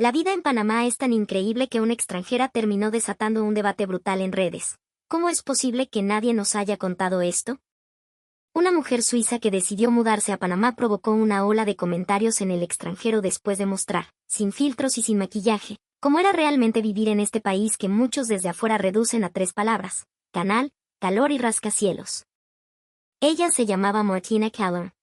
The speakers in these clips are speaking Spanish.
La vida en Panamá es tan increíble que una extranjera terminó desatando un debate brutal en redes. ¿Cómo es posible que nadie nos haya contado esto? Una mujer suiza que decidió mudarse a Panamá provocó una ola de comentarios en el extranjero después de mostrar, sin filtros y sin maquillaje, cómo era realmente vivir en este país que muchos desde afuera reducen a 3 palabras: canal, calor y rascacielos. Ella se llamaba Martina Keller.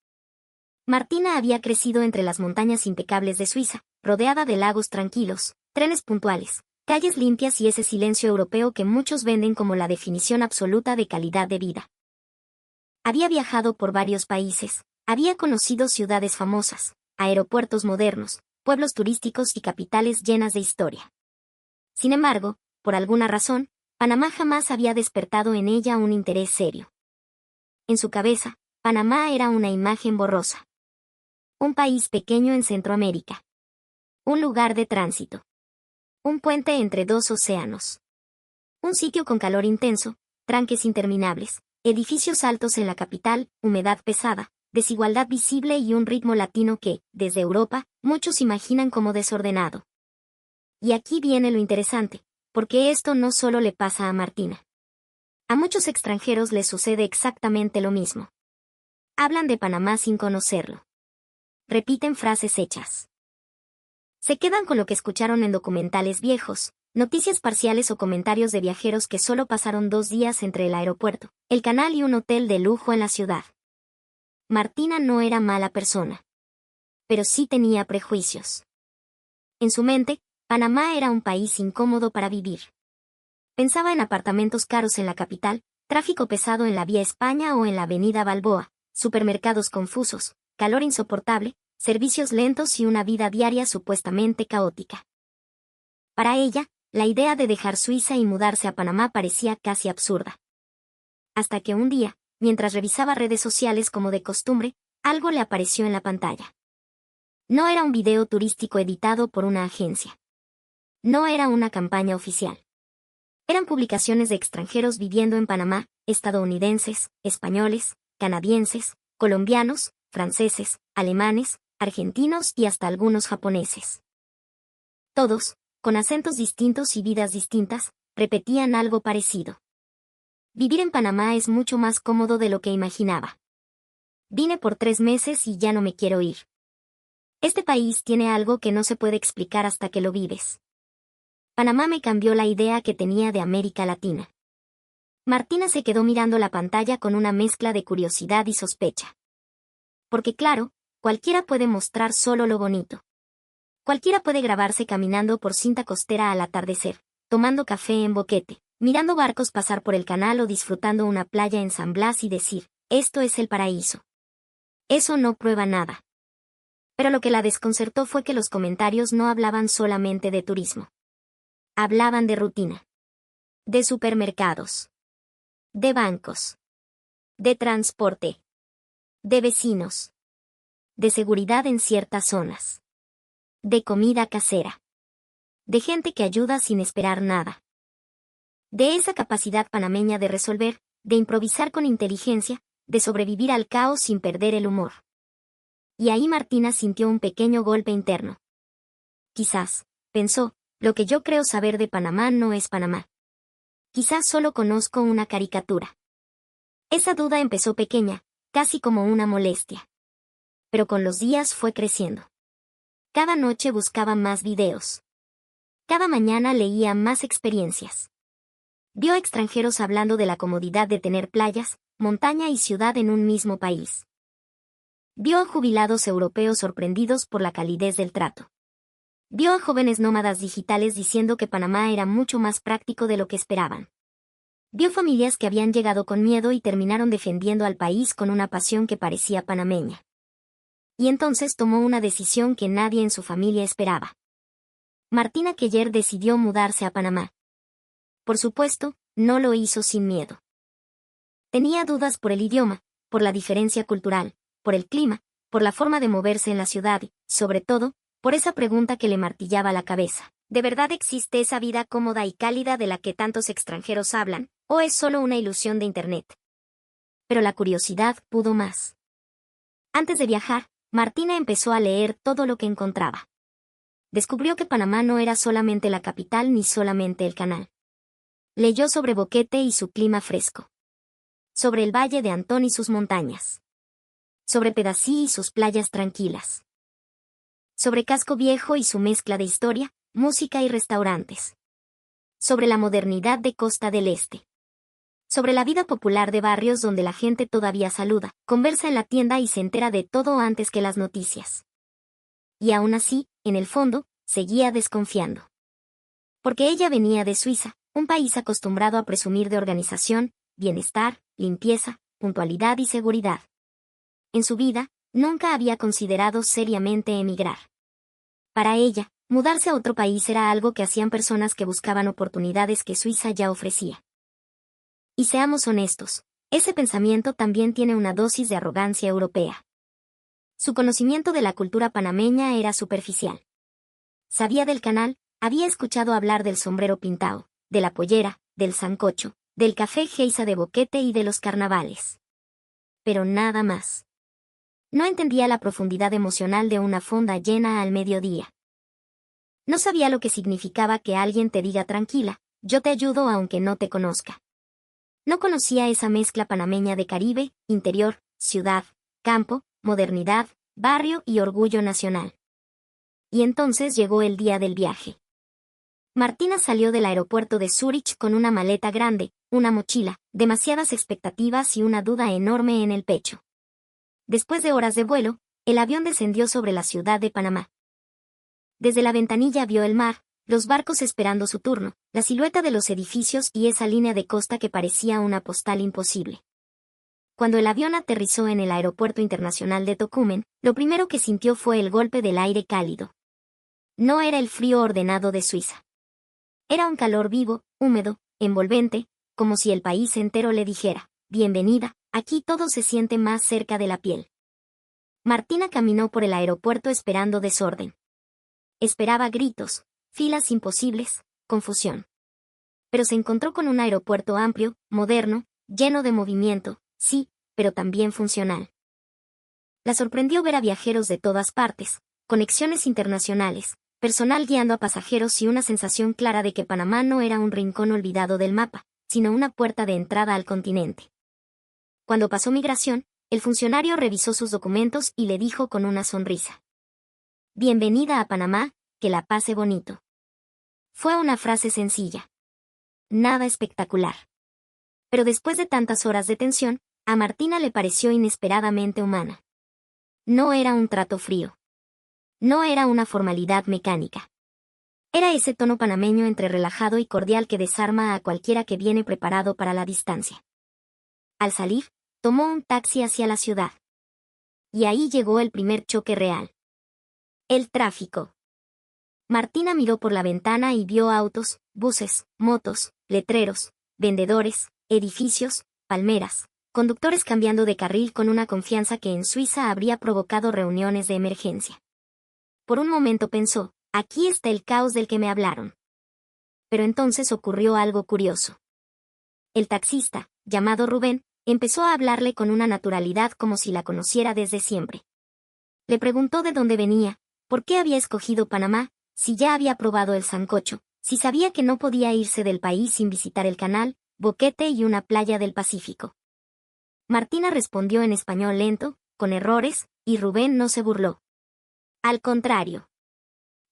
Martina había crecido entre las montañas impecables de Suiza, rodeada de lagos tranquilos, trenes puntuales, calles limpias y ese silencio europeo que muchos venden como la definición absoluta de calidad de vida. Había viajado por varios países, había conocido ciudades famosas, aeropuertos modernos, pueblos turísticos y capitales llenas de historia. Sin embargo, por alguna razón, Panamá jamás había despertado en ella un interés serio. En su cabeza, Panamá era una imagen borrosa. Un país pequeño en Centroamérica. Un lugar de tránsito. Un puente entre 2 océanos. Un sitio con calor intenso, tranques interminables, edificios altos en la capital, humedad pesada, desigualdad visible y un ritmo latino que, desde Europa, muchos imaginan como desordenado. Y aquí viene lo interesante, porque esto no solo le pasa a Martina. A muchos extranjeros les sucede exactamente lo mismo. Hablan de Panamá sin conocerlo. Repiten frases hechas. Se quedan con lo que escucharon en documentales viejos, noticias parciales o comentarios de viajeros que solo pasaron 2 días entre el aeropuerto, el canal y un hotel de lujo en la ciudad. Martina no era mala persona. Pero sí tenía prejuicios. En su mente, Panamá era un país incómodo para vivir. Pensaba en apartamentos caros en la capital, tráfico pesado en la Vía España o en la Avenida Balboa, supermercados confusos, calor insoportable, servicios lentos y una vida diaria supuestamente caótica. Para ella, la idea de dejar Suiza y mudarse a Panamá parecía casi absurda. Hasta que un día, mientras revisaba redes sociales como de costumbre, algo le apareció en la pantalla. No era un video turístico editado por una agencia. No era una campaña oficial. Eran publicaciones de extranjeros viviendo en Panamá, estadounidenses, españoles, canadienses, colombianos, franceses, alemanes, argentinos y hasta algunos japoneses. Todos, con acentos distintos y vidas distintas, repetían algo parecido. Vivir en Panamá es mucho más cómodo de lo que imaginaba. Vine por 3 meses y ya no me quiero ir. Este país tiene algo que no se puede explicar hasta que lo vives. Panamá me cambió la idea que tenía de América Latina. Martina se quedó mirando la pantalla con una mezcla de curiosidad y sospecha. Porque claro, cualquiera puede mostrar solo lo bonito. Cualquiera puede grabarse caminando por cinta costera al atardecer, tomando café en Boquete, mirando barcos pasar por el canal o disfrutando una playa en San Blas y decir, esto es el paraíso. Eso no prueba nada. Pero lo que la desconcertó fue que los comentarios no hablaban solamente de turismo. Hablaban de rutina. De supermercados. De bancos. De transporte. De vecinos. De seguridad en ciertas zonas. De comida casera. De gente que ayuda sin esperar nada. De esa capacidad panameña de resolver, de improvisar con inteligencia, de sobrevivir al caos sin perder el humor. Y ahí Martina sintió un pequeño golpe interno. Quizás, pensó, lo que yo creo saber de Panamá no es Panamá. Quizás solo conozco una caricatura. Esa duda empezó pequeña, casi como una molestia. Pero con los días fue creciendo. Cada noche buscaba más videos. Cada mañana leía más experiencias. Vio a extranjeros hablando de la comodidad de tener playas, montaña y ciudad en un mismo país. Vio a jubilados europeos sorprendidos por la calidez del trato. Vio a jóvenes nómadas digitales diciendo que Panamá era mucho más práctico de lo que esperaban. Vio familias que habían llegado con miedo y terminaron defendiendo al país con una pasión que parecía panameña. Y entonces tomó una decisión que nadie en su familia esperaba. Martina Keller decidió mudarse a Panamá. Por supuesto, no lo hizo sin miedo. Tenía dudas por el idioma, por la diferencia cultural, por el clima, por la forma de moverse en la ciudad y, sobre todo, por esa pregunta que le martillaba la cabeza. ¿De verdad existe esa vida cómoda y cálida de la que tantos extranjeros hablan, o es solo una ilusión de Internet? Pero la curiosidad pudo más. Antes de viajar, Martina empezó a leer todo lo que encontraba. descubrió que Panamá no era solamente la capital ni solamente el canal. Leyó sobre Boquete y su clima fresco. Sobre el Valle de Antón y sus montañas. Sobre Pedací y sus playas tranquilas. Sobre Casco Viejo y su mezcla de historia, música y restaurantes. Sobre la modernidad de Costa del Este. Sobre la vida popular de barrios donde la gente todavía saluda, conversa en la tienda y se entera de todo antes que las noticias. Y aún así, en el fondo, seguía desconfiando. Porque ella venía de Suiza, un país acostumbrado a presumir de organización, bienestar, limpieza, puntualidad y seguridad. En su vida, nunca había considerado seriamente emigrar. Para ella, mudarse a otro país era algo que hacían personas que buscaban oportunidades que Suiza ya ofrecía. Y seamos honestos, ese pensamiento también tiene una dosis de arrogancia europea. Su conocimiento de la cultura panameña era superficial. Sabía del canal, había escuchado hablar del sombrero pintao, de la pollera, del sancocho, del café Geisa de Boquete y de los carnavales. Pero nada más. No entendía la profundidad emocional de una fonda llena al mediodía. No sabía lo que significaba que alguien te diga tranquila, yo te ayudo aunque no te conozca. No conocía esa mezcla panameña de Caribe, interior, ciudad, campo, modernidad, barrio y orgullo nacional. Y entonces llegó el día del viaje. Martina salió del aeropuerto de Zúrich con una maleta grande, una mochila, demasiadas expectativas y una duda enorme en el pecho. Después de horas de vuelo, el avión descendió sobre la ciudad de Panamá. Desde la ventanilla vio el mar, los barcos esperando su turno, la silueta de los edificios y esa línea de costa que parecía una postal imposible. Cuando el avión aterrizó en el Aeropuerto Internacional de Tocumen, lo primero que sintió fue el golpe del aire cálido. No era el frío ordenado de Suiza. Era un calor vivo, húmedo, envolvente, como si el país entero le dijera, bienvenida, aquí todo se siente más cerca de la piel. Martina caminó por el aeropuerto esperando desorden. Esperaba gritos, filas imposibles, confusión. Pero se encontró con un aeropuerto amplio, moderno, lleno de movimiento, sí, pero también funcional. La sorprendió ver a viajeros de todas partes, conexiones internacionales, personal guiando a pasajeros y una sensación clara de que Panamá no era un rincón olvidado del mapa, sino una puerta de entrada al continente. Cuando pasó migración, el funcionario revisó sus documentos y le dijo con una sonrisa: Bienvenida a Panamá, que la pase bonito. Fue una frase sencilla. Nada espectacular. Pero después de tantas horas de tensión, a Martina le pareció inesperadamente humana. No era un trato frío. No era una formalidad mecánica. Era ese tono panameño entre relajado y cordial que desarma a cualquiera que viene preparado para la distancia. Al salir, tomó un taxi hacia la ciudad. Y ahí llegó el primer choque real. El tráfico. Martina miró por la ventana y vio autos, buses, motos, letreros, vendedores, edificios, palmeras, conductores cambiando de carril con una confianza que en Suiza habría provocado reuniones de emergencia. Por un momento pensó, aquí está el caos del que me hablaron. Pero entonces ocurrió algo curioso. El taxista, llamado Rubén, empezó a hablarle con una naturalidad como si la conociera desde siempre. Le preguntó de dónde venía, por qué había escogido Panamá, si ya había probado el sancocho, si sabía que no podía irse del país sin visitar el canal, Boquete y una playa del Pacífico. Martina respondió en español lento, con errores, y Rubén no se burló. Al contrario.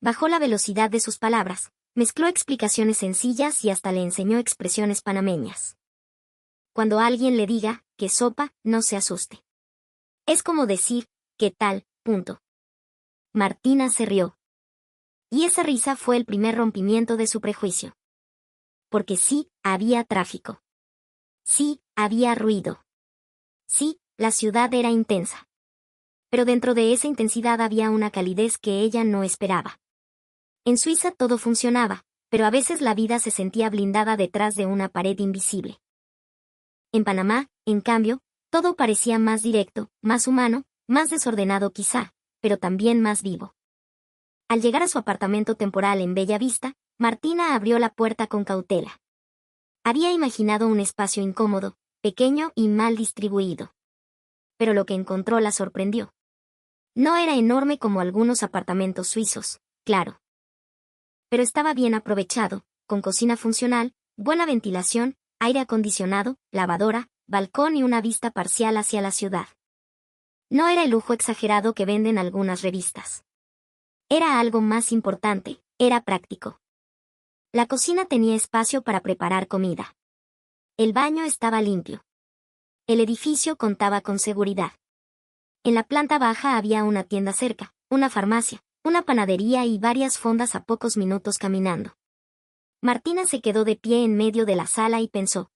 Bajó la velocidad de sus palabras, mezcló explicaciones sencillas y hasta le enseñó expresiones panameñas. Cuando alguien le diga, que sopa, no se asuste. Es como decir, ¿qué tal? Punto. Martina se rió. Y esa risa fue el primer rompimiento de su prejuicio. Porque sí, había tráfico. Sí, había ruido. Sí, la ciudad era intensa. Pero dentro de esa intensidad había una calidez que ella no esperaba. En Suiza todo funcionaba, pero a veces la vida se sentía blindada detrás de una pared invisible. En Panamá, en cambio, todo parecía más directo, más humano, más desordenado quizá, pero también más vivo. Al llegar a su apartamento temporal en Bella Vista, Martina abrió la puerta con cautela. Había imaginado un espacio incómodo, pequeño y mal distribuido. Pero lo que encontró la sorprendió. No era enorme como algunos apartamentos suizos, claro. pero estaba bien aprovechado, con cocina funcional, buena ventilación, aire acondicionado, lavadora, balcón y una vista parcial hacia la ciudad. No era el lujo exagerado que venden algunas revistas. Era algo más importante, era práctico. La cocina tenía espacio para preparar comida. El baño estaba limpio. El edificio contaba con seguridad. En la planta baja había una tienda cerca, una farmacia, una panadería y varias fondas a pocos minutos caminando. Martina se quedó de pie en medio de la sala y pensó.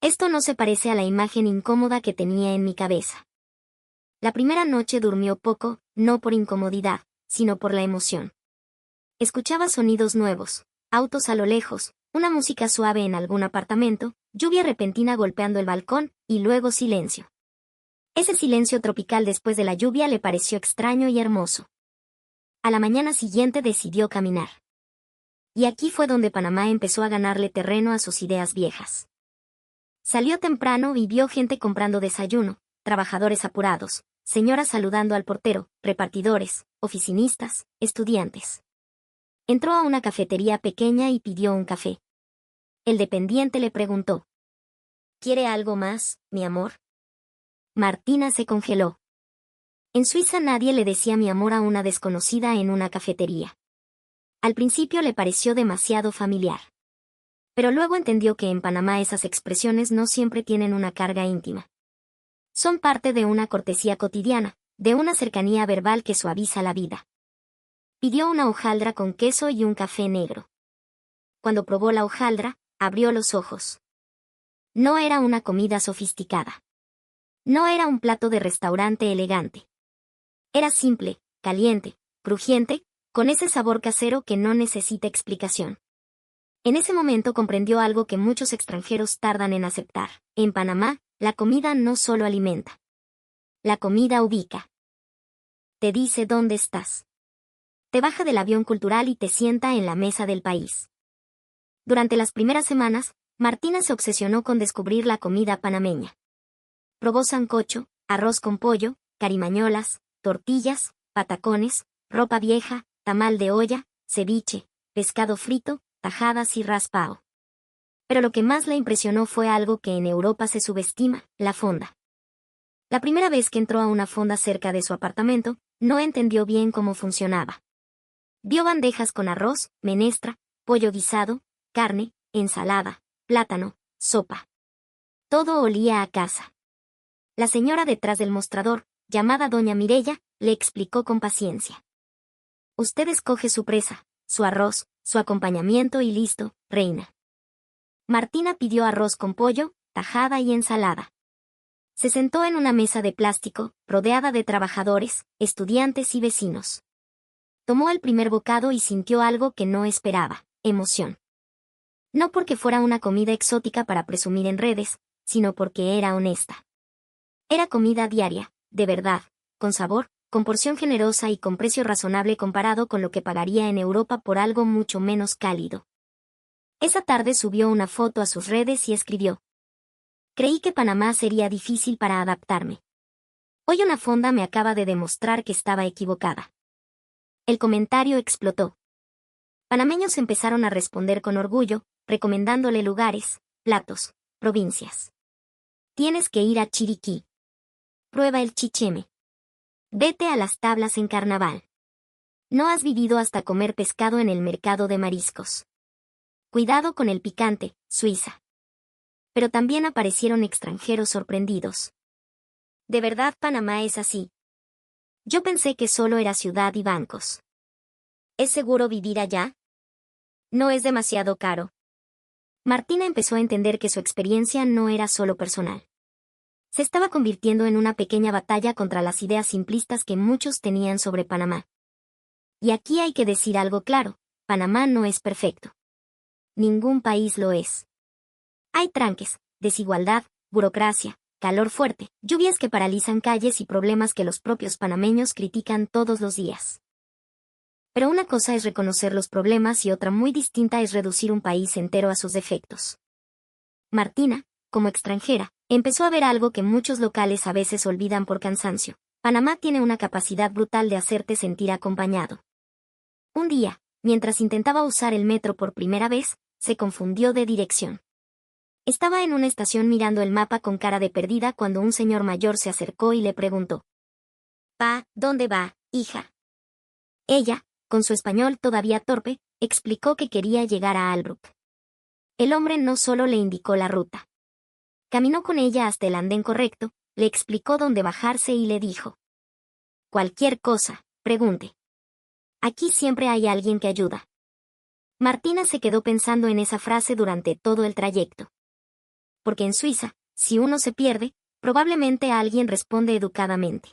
Esto no se parece a la imagen incómoda que tenía en mi cabeza. La primera noche durmió poco, no por incomodidad, sino por la emoción. Escuchaba sonidos nuevos, autos a lo lejos, una música suave en algún apartamento, lluvia repentina golpeando el balcón, y luego silencio. Ese silencio tropical después de la lluvia le pareció extraño y hermoso. A la mañana siguiente decidió caminar. Y aquí fue donde Panamá empezó a ganarle terreno a sus ideas viejas. Salió temprano y vio gente comprando desayuno, trabajadores apurados, señoras saludando al portero, repartidores, oficinistas, estudiantes. Entró a una cafetería pequeña y pidió un café. El dependiente le preguntó. ¿Quiere algo más, mi amor? Martina se congeló. En Suiza nadie le decía mi amor a una desconocida en una cafetería. Al principio le pareció demasiado familiar. Pero luego entendió que en Panamá esas expresiones no siempre tienen una carga íntima. Son parte de una cortesía cotidiana, de una cercanía verbal que suaviza la vida. Pidió una hojaldra con queso y un café negro. Cuando probó la hojaldra, abrió los ojos. No era una comida sofisticada. No era un plato de restaurante elegante. Era simple, caliente, crujiente, con ese sabor casero que no necesita explicación. En ese momento comprendió algo que muchos extranjeros tardan en aceptar. En Panamá, la comida no solo alimenta. La comida ubica. Te dice dónde estás. Te baja del avión cultural y te sienta en la mesa del país. Durante las primeras semanas, Martina se obsesionó con descubrir la comida panameña. Probó sancocho, arroz con pollo, carimañolas, tortillas, patacones, ropa vieja, tamal de olla, ceviche, pescado frito, tajadas y raspao. Pero lo que más la impresionó fue algo que en Europa se subestima, la fonda. La primera vez que entró a una fonda cerca de su apartamento, no entendió bien cómo funcionaba. Vio bandejas con arroz, menestra, pollo guisado, carne, ensalada, plátano, sopa. Todo olía a casa. La señora detrás del mostrador, llamada doña Mirella, le explicó con paciencia. Usted escoge su presa, su arroz, su acompañamiento y listo, reina. Martina pidió arroz con pollo, tajada y ensalada. Se sentó en una mesa de plástico, rodeada de trabajadores, estudiantes y vecinos. Tomó el primer bocado y sintió algo que no esperaba, emoción. No porque fuera una comida exótica para presumir en redes, sino porque era honesta. Era comida diaria, de verdad, con sabor, con porción generosa y con precio razonable comparado con lo que pagaría en Europa por algo mucho menos cálido. Esa tarde subió una foto a sus redes y escribió. Creí que Panamá sería difícil para adaptarme. Hoy una fonda me acaba de demostrar que estaba equivocada. El comentario explotó. Panameños empezaron a responder con orgullo, recomendándole lugares, platos, provincias. Tienes que ir a Chiriquí. Prueba el chicheme. Vete a las tablas en carnaval. No has vivido hasta comer pescado en el mercado de mariscos. Cuidado con el picante, Suiza. Pero también aparecieron extranjeros sorprendidos. ¿De verdad Panamá es así? Yo pensé que solo era ciudad y bancos. ¿Es seguro vivir allá? No es demasiado caro. Martina empezó a entender que su experiencia no era solo personal. Se estaba convirtiendo en una pequeña batalla contra las ideas simplistas que muchos tenían sobre Panamá. Y aquí hay que decir algo claro, Panamá no es perfecto. Ningún país lo es. Hay tranques, desigualdad, burocracia, calor fuerte, lluvias que paralizan calles y problemas que los propios panameños critican todos los días. Pero una cosa es reconocer los problemas y otra muy distinta es reducir un país entero a sus defectos. Martina, como extranjera, empezó a ver algo que muchos locales a veces olvidan por cansancio. Panamá tiene una capacidad brutal de hacerte sentir acompañado. Un día, mientras intentaba usar el metro por primera vez, se confundió de dirección. Estaba en una estación mirando el mapa con cara de perdida cuando un señor mayor se acercó y le preguntó: «Pa, ¿dónde va, hija?». Ella, con su español todavía torpe, explicó que quería llegar a Albrook. El hombre no solo le indicó la ruta. Caminó con ella hasta el andén correcto, le explicó dónde bajarse y le dijo: «Cualquier cosa, pregunte. Aquí siempre hay alguien que ayuda». Martina se quedó pensando en esa frase durante todo el trayecto. Porque en Suiza, si uno se pierde, probablemente alguien responde educadamente.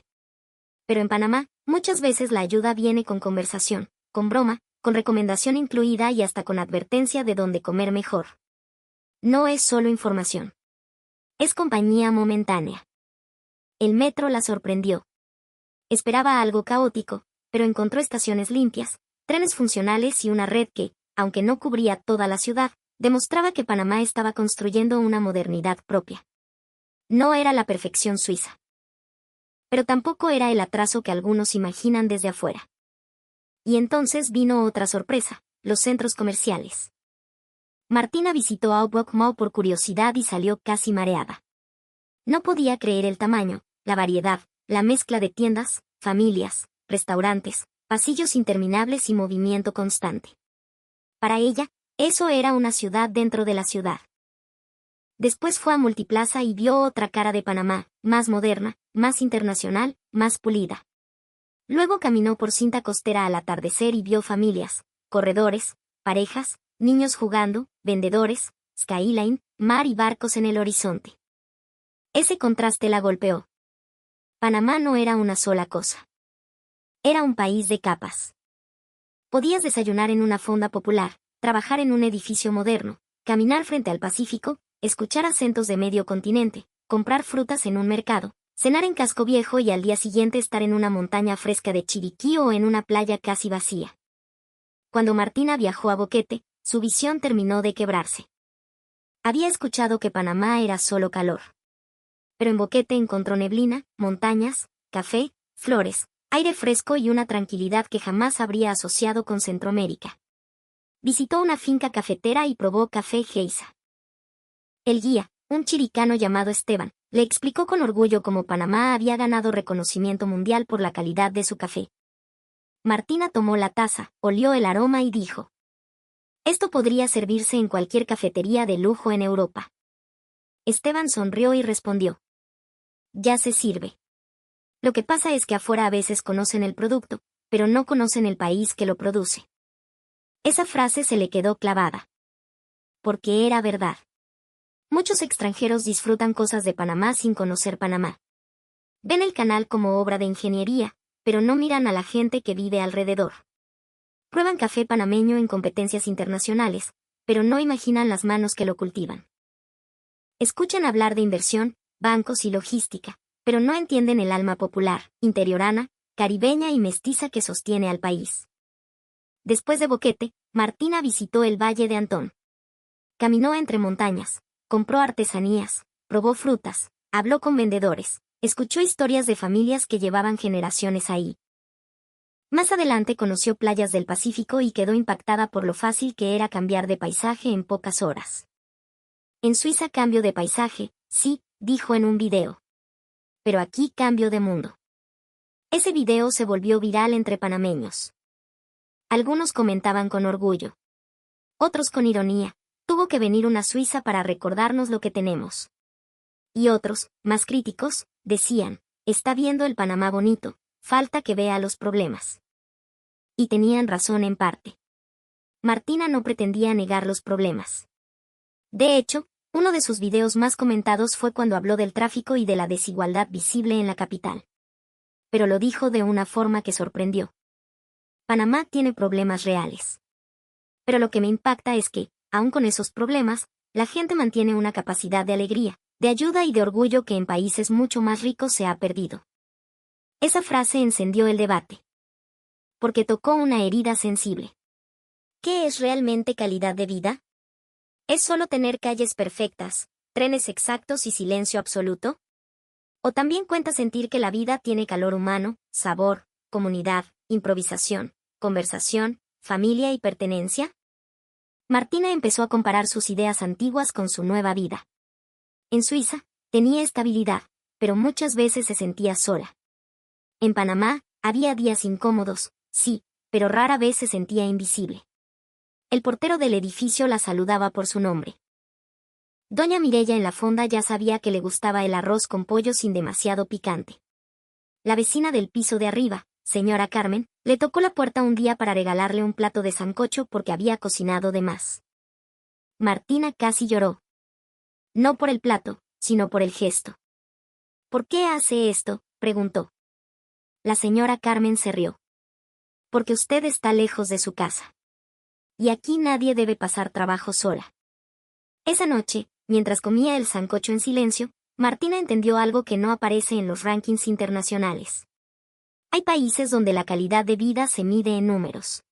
Pero en Panamá, muchas veces la ayuda viene con conversación, con broma, con recomendación incluida y hasta con advertencia de dónde comer mejor. No es solo información. Es compañía momentánea. El metro la sorprendió. Esperaba algo caótico, pero encontró estaciones limpias, trenes funcionales y una red que, aunque no cubría toda la ciudad, demostraba que Panamá estaba construyendo una modernidad propia. No era la perfección suiza. Pero tampoco era el atraso que algunos imaginan desde afuera. Y entonces vino otra sorpresa: los centros comerciales. Martina visitó Outback Mall por curiosidad y salió casi mareada. No podía creer el tamaño, la variedad, la mezcla de tiendas, familias, restaurantes, pasillos interminables y movimiento constante. Para ella, eso era una ciudad dentro de la ciudad. Después fue a Multiplaza y vio otra cara de Panamá, más moderna, más internacional, más pulida. Luego caminó por cinta costera al atardecer y vio familias, corredores, parejas, niños jugando, vendedores, skyline, mar y barcos en el horizonte. Ese contraste la golpeó. Panamá no era una sola cosa. Era un país de capas. Podías desayunar en una fonda popular, trabajar en un edificio moderno, caminar frente al Pacífico, escuchar acentos de medio continente, comprar frutas en un mercado, cenar en Casco Viejo y al día siguiente estar en una montaña fresca de Chiriquí o en una playa casi vacía. Cuando Martina viajó a Boquete, su visión terminó de quebrarse. Había escuchado que Panamá era solo calor. Pero en Boquete encontró neblina, montañas, café, flores, aire fresco y una tranquilidad que jamás habría asociado con Centroamérica. Visitó una finca cafetera y probó café Geisa. El guía, un chiricano llamado Esteban, le explicó con orgullo cómo Panamá había ganado reconocimiento mundial por la calidad de su café. Martina tomó la taza, olió el aroma y dijo: «Esto podría servirse en cualquier cafetería de lujo en Europa». Esteban sonrió y respondió: «Ya se sirve. Lo que pasa es que afuera a veces conocen el producto, pero no conocen el país que lo produce». Esa frase se le quedó clavada. Porque era verdad. Muchos extranjeros disfrutan cosas de Panamá sin conocer Panamá. Ven el canal como obra de ingeniería, pero no miran a la gente que vive alrededor. Prueban café panameño en competencias internacionales, pero no imaginan las manos que lo cultivan. Escuchan hablar de inversión, bancos y logística, pero no entienden el alma popular, interiorana, caribeña y mestiza que sostiene al país. Después de Boquete, Martina visitó el Valle de Antón. Caminó entre montañas, compró artesanías, probó frutas, habló con vendedores, escuchó historias de familias que llevaban generaciones ahí. Más adelante conoció playas del Pacífico y quedó impactada por lo fácil que era cambiar de paisaje en pocas horas. En Suiza cambio de paisaje, sí, dijo en un video. Pero aquí cambio de mundo. Ese video se volvió viral entre panameños. Algunos comentaban con orgullo. Otros con ironía: «Tuvo que venir una suiza para recordarnos lo que tenemos». Y otros, más críticos, decían: «Está viendo el Panamá bonito, falta que vea los problemas». Y tenían razón en parte. Martina no pretendía negar los problemas. De hecho, uno de sus videos más comentados fue cuando habló del tráfico y de la desigualdad visible en la capital. Pero lo dijo de una forma que sorprendió. Panamá tiene problemas reales. Pero lo que me impacta es que, aun con esos problemas, la gente mantiene una capacidad de alegría, de ayuda y de orgullo que en países mucho más ricos se ha perdido. Esa frase encendió el debate. Porque tocó una herida sensible. ¿Qué es realmente calidad de vida? ¿Es solo tener calles perfectas, trenes exactos y silencio absoluto? ¿O también cuenta sentir que la vida tiene calor humano, sabor, comunidad, improvisación, conversación, familia y pertenencia? Martina empezó a comparar sus ideas antiguas con su nueva vida. En Suiza, tenía estabilidad, pero muchas veces se sentía sola. En Panamá, había días incómodos, sí, pero rara vez se sentía invisible. El portero del edificio la saludaba por su nombre. Doña Mireya en la fonda ya sabía que le gustaba el arroz con pollo sin demasiado picante. La vecina del piso de arriba, señora Carmen, le tocó la puerta un día para regalarle un plato de sancocho porque había cocinado de más. Martina casi lloró. No por el plato, sino por el gesto. ¿Por qué hace esto?, preguntó. La señora Carmen se rió. Porque usted está lejos de su casa. Y aquí nadie debe pasar trabajo sola. Esa noche, mientras comía el sancocho en silencio, Martina entendió algo que no aparece en los rankings internacionales. Hay países donde la calidad de vida se mide en números.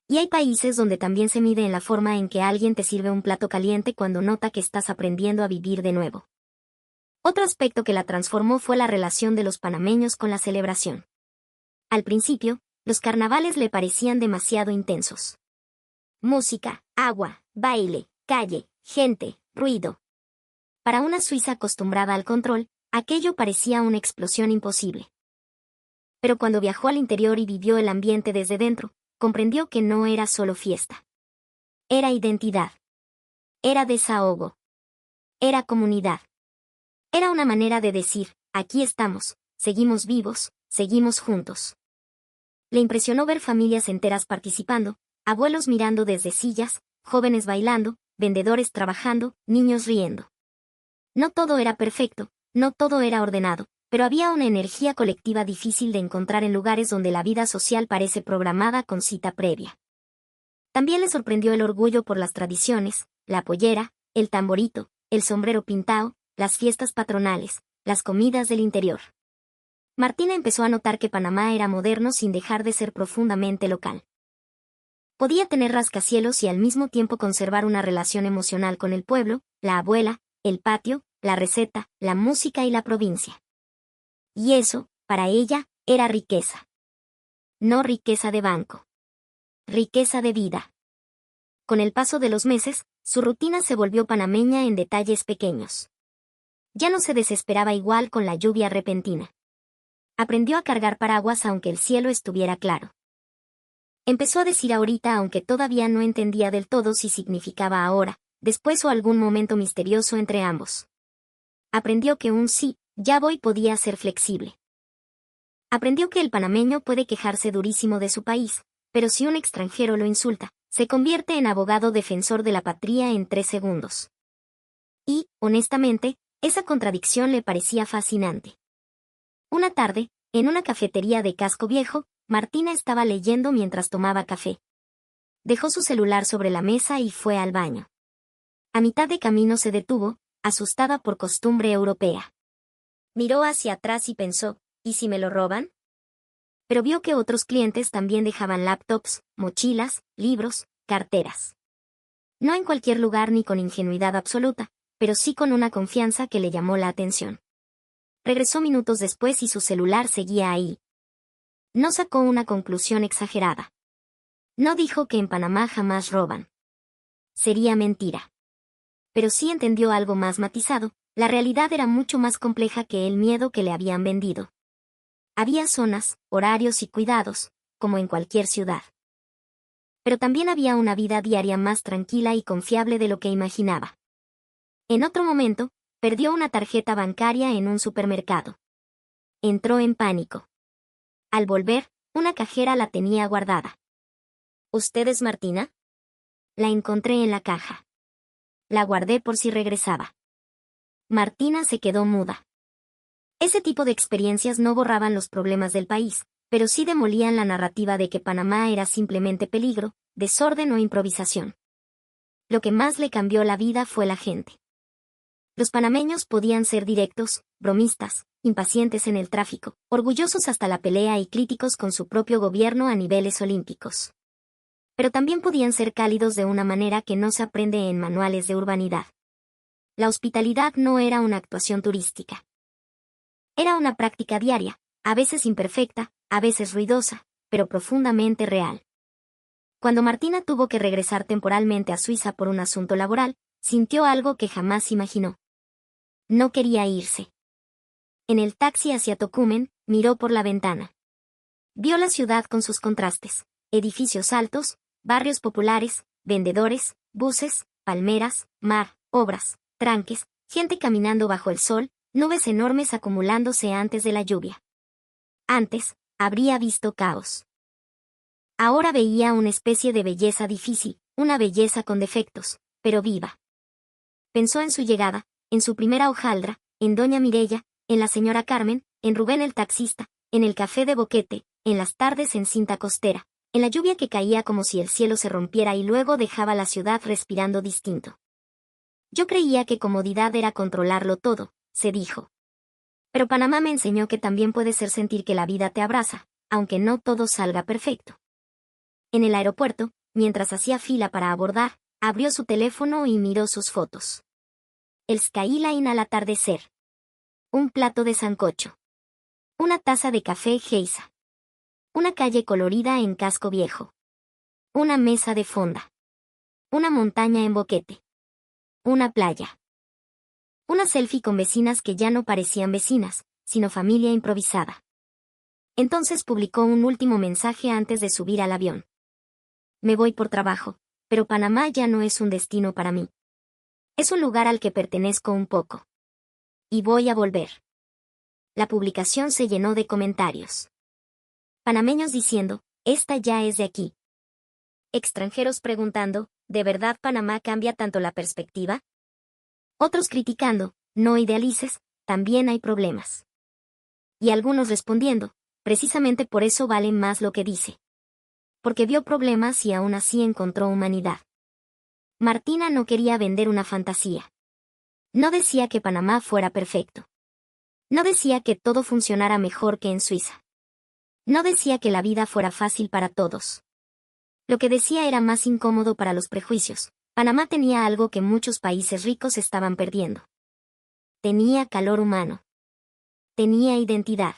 Y hay países donde también se mide en la forma en que alguien te sirve un plato caliente cuando nota que estás aprendiendo a vivir de nuevo. Otro aspecto que la transformó fue la relación de los panameños con la celebración. Al principio, los carnavales le parecían demasiado intensos. Música, agua, baile, calle, gente, ruido. Para una suiza acostumbrada al control, aquello parecía una explosión imposible. Pero cuando viajó al interior y vivió el ambiente desde dentro, comprendió que no era solo fiesta. Era identidad. Era desahogo. Era comunidad. Era una manera de decir, aquí estamos, seguimos vivos, seguimos juntos. Le impresionó ver familias enteras participando, abuelos mirando desde sillas, jóvenes bailando, vendedores trabajando, niños riendo. No todo era perfecto, no todo era ordenado, pero había una energía colectiva difícil de encontrar en lugares donde la vida social parece programada con cita previa. También le sorprendió el orgullo por las tradiciones, la pollera, el tamborito, el sombrero pintao, las fiestas patronales, las comidas del interior. Martina empezó a notar que Panamá era moderno sin dejar de ser profundamente local. Podía tener rascacielos y al mismo tiempo conservar una relación emocional con el pueblo, la abuela, el patio, la receta, la música y la provincia. Y eso, para ella, era riqueza. No riqueza de banco. Riqueza de vida. Con el paso de los meses, su rutina se volvió panameña en detalles pequeños. Ya no se desesperaba igual con la lluvia repentina. Aprendió a cargar paraguas aunque el cielo estuviera claro. Empezó a decir ahorita aunque todavía no entendía del todo si significaba ahora, después o algún momento misterioso entre ambos. Aprendió que un sí, ya voy podía ser flexible. Aprendió que el panameño puede quejarse durísimo de su país, pero si un extranjero lo insulta, se convierte en abogado defensor de la patria en 3 segundos. Y, honestamente, esa contradicción le parecía fascinante. Una tarde, en una cafetería de Casco Viejo, Martina estaba leyendo mientras tomaba café. Dejó su celular sobre la mesa y fue al baño. A mitad de camino se detuvo, asustada por costumbre europea. Miró hacia atrás y pensó, ¿y si me lo roban? Pero vio que otros clientes también dejaban laptops, mochilas, libros, carteras. No en cualquier lugar ni con ingenuidad absoluta, pero sí con una confianza que le llamó la atención. Regresó minutos después y su celular seguía ahí. No sacó una conclusión exagerada. No dijo que en Panamá jamás roban. Sería mentira. Pero sí entendió algo más matizado, la realidad era mucho más compleja que el miedo que le habían vendido. Había zonas, horarios y cuidados, como en cualquier ciudad. Pero también había una vida diaria más tranquila y confiable de lo que imaginaba. En otro momento, perdió una tarjeta bancaria en un supermercado. Entró en pánico. Al volver, una cajera la tenía guardada. ¿Usted es Martina? La encontré en la caja. La guardé por si regresaba. Martina se quedó muda. Ese tipo de experiencias no borraban los problemas del país, pero sí demolían la narrativa de que Panamá era simplemente peligro, desorden o improvisación. Lo que más le cambió la vida fue la gente. Los panameños podían ser directos, bromistas, impacientes en el tráfico, orgullosos hasta la pelea y críticos con su propio gobierno a niveles olímpicos. Pero también podían ser cálidos de una manera que no se aprende en manuales de urbanidad. La hospitalidad no era una actuación turística. Era una práctica diaria, a veces imperfecta, a veces ruidosa, pero profundamente real. Cuando Martina tuvo que regresar temporalmente a Suiza por un asunto laboral, sintió algo que jamás imaginó. No quería irse. En el taxi hacia Tocumen, miró por la ventana. Vio la ciudad con sus contrastes: edificios altos, barrios populares, vendedores, buses, palmeras, mar, obras, tranques, gente caminando bajo el sol, nubes enormes acumulándose antes de la lluvia. Antes, habría visto caos. Ahora veía una especie de belleza difícil, una belleza con defectos, pero viva. Pensó en su llegada, en su primera hojaldra, en doña Mirella, en la señora Carmen, en Rubén el taxista, en el café de Boquete, en las tardes en Cinta Costera, en la lluvia que caía como si el cielo se rompiera y luego dejaba la ciudad respirando distinto. Yo creía que comodidad era controlarlo todo, se dijo. Pero Panamá me enseñó que también puede ser sentir que la vida te abraza, aunque no todo salga perfecto. En el aeropuerto, mientras hacía fila para abordar, abrió su teléfono y miró sus fotos. El skyline al atardecer. Un plato de sancocho. Una taza de café Geisa. Una calle colorida en Casco Viejo. Una mesa de fonda. Una montaña en Boquete. Una playa. Una selfie con vecinas que ya no parecían vecinas, sino familia improvisada. Entonces publicó un último mensaje antes de subir al avión. Me voy por trabajo, pero Panamá ya no es un destino para mí. Es un lugar al que pertenezco un poco. Y voy a volver. La publicación se llenó de comentarios. Panameños diciendo, esta ya es de aquí. Extranjeros preguntando, ¿de verdad Panamá cambia tanto la perspectiva? Otros criticando, no idealices, también hay problemas. Y algunos respondiendo, precisamente por eso vale más lo que dice. Porque vio problemas y aún así encontró humanidad. Martina no quería vender una fantasía. No decía que Panamá fuera perfecto. No decía que todo funcionara mejor que en Suiza. No decía que la vida fuera fácil para todos. Lo que decía era más incómodo para los prejuicios. Panamá tenía algo que muchos países ricos estaban perdiendo. Tenía calor humano. Tenía identidad.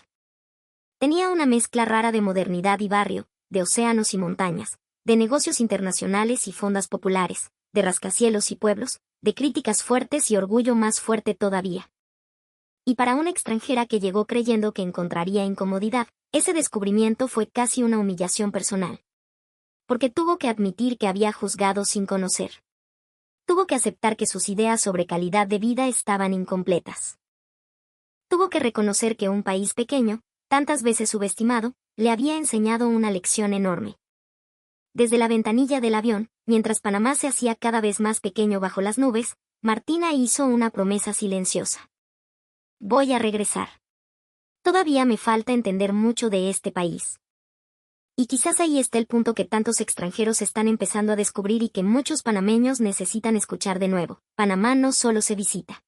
Tenía una mezcla rara de modernidad y barrio, de océanos y montañas, de negocios internacionales y fondas populares, de rascacielos y pueblos, de críticas fuertes y orgullo más fuerte todavía. Y para una extranjera que llegó creyendo que encontraría incomodidad, ese descubrimiento fue casi una humillación personal. Porque tuvo que admitir que había juzgado sin conocer. Tuvo que aceptar que sus ideas sobre calidad de vida estaban incompletas. Tuvo que reconocer que un país pequeño, tantas veces subestimado, le había enseñado una lección enorme. Desde la ventanilla del avión, mientras Panamá se hacía cada vez más pequeño bajo las nubes, Martina hizo una promesa silenciosa. Voy a regresar. Todavía me falta entender mucho de este país. Y quizás ahí está el punto que tantos extranjeros están empezando a descubrir y que muchos panameños necesitan escuchar de nuevo. Panamá no solo se visita.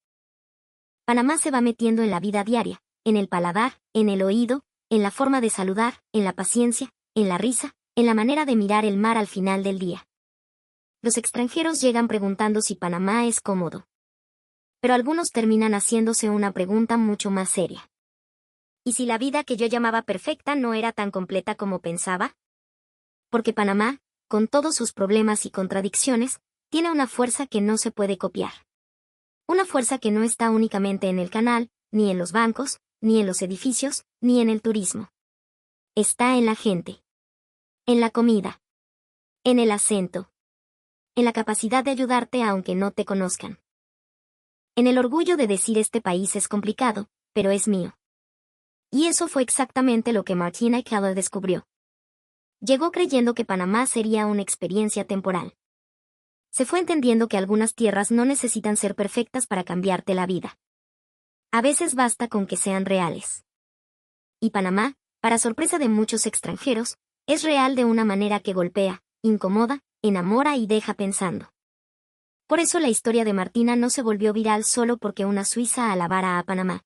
Panamá se va metiendo en la vida diaria, en el paladar, en el oído, en la forma de saludar, en la paciencia, en la risa, en la manera de mirar el mar al final del día. Los extranjeros llegan preguntando si Panamá es cómodo. Pero algunos terminan haciéndose una pregunta mucho más seria. ¿Y si la vida que yo llamaba perfecta no era tan completa como pensaba? Porque Panamá, con todos sus problemas y contradicciones, tiene una fuerza que no se puede copiar. Una fuerza que no está únicamente en el canal, ni en los bancos, ni en los edificios, ni en el turismo. Está en la gente. En la comida. En el acento. En la capacidad de ayudarte aunque no te conozcan. En el orgullo de decir este país es complicado, pero es mío. Y eso fue exactamente lo que Martina Keller descubrió. Llegó creyendo que Panamá sería una experiencia temporal. Se fue entendiendo que algunas tierras no necesitan ser perfectas para cambiarte la vida. A veces basta con que sean reales. Y Panamá, para sorpresa de muchos extranjeros, es real de una manera que golpea, incomoda, enamora y deja pensando. Por eso la historia de Martina no se volvió viral solo porque una suiza alabara a Panamá.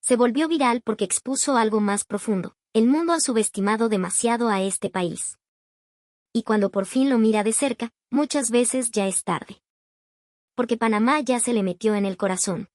Se volvió viral porque expuso algo más profundo. El mundo ha subestimado demasiado a este país. Y cuando por fin lo mira de cerca, muchas veces ya es tarde. Porque Panamá ya se le metió en el corazón.